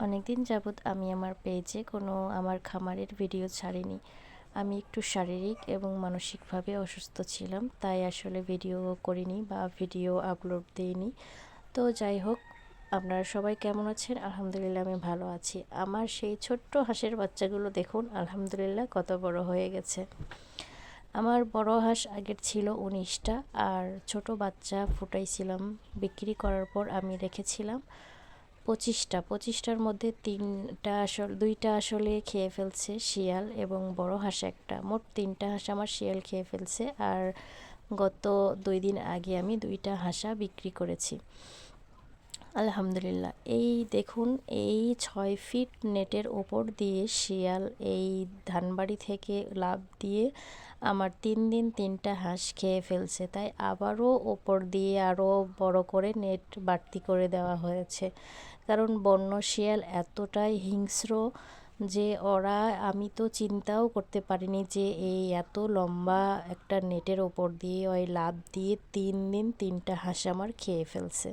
অনেকদিন যাবৎ আমি আমার পেজে কোনো আমার খামারের ভিডিও ছাড়িনি। আমি একটু শারীরিক এবং মানসিকভাবে অসুস্থ ছিলাম, তাই আসলে ভিডিও করিনি বা ভিডিও আপলোড দিইনি। তো যাই হোক, আপনারা সবাই কেমন আছেন? আলহামদুলিল্লাহ আমি ভালো আছি। আমার সেই ছোট্ট হাঁসের বাচ্চাগুলো দেখুন, আলহামদুলিল্লাহ কত বড় হয়ে গেছে। আমার বড় হাঁস আগের ছিল 19টা, আর ছোট বাচ্চা ফুটাইছিলাম। বিক্রি করার পর আমি রেখেছিলাম 25টার মধ্যে দুইটা আসলে খেয়ে ফেলছে শিয়াল, এবং বড় হাঁস একটা। মোট 3টা হাঁস আমার শিয়াল খেয়ে ফেলছে। আর গত 2 দিন আগে আমি 2টা হাঁসা বিক্রি করেছি। আলহামদুলিল্লাহ। এই দেখুন, এই 6 ফিট নেটের ওপর দিয়ে শিয়াল এই ধানবাড়ি থেকে লাফ দিয়ে আমার 3 দিন 3টা হাঁস খেয়ে ফেলছে। তাই আবারও ওপর দিয়ে আরও বড় করে নেট বাড়তি করে দেওয়া হয়েছে। কারণ বন্য শিয়াল এতটাই হিংস্র যে আমি তো চিন্তাও করতে পারিনি যে এই এত লম্বা একটা নেটের ওপর দিয়ে ওই লাফ দিয়ে 3 দিন 3টা হাঁস আমার খেয়ে ফেলছে।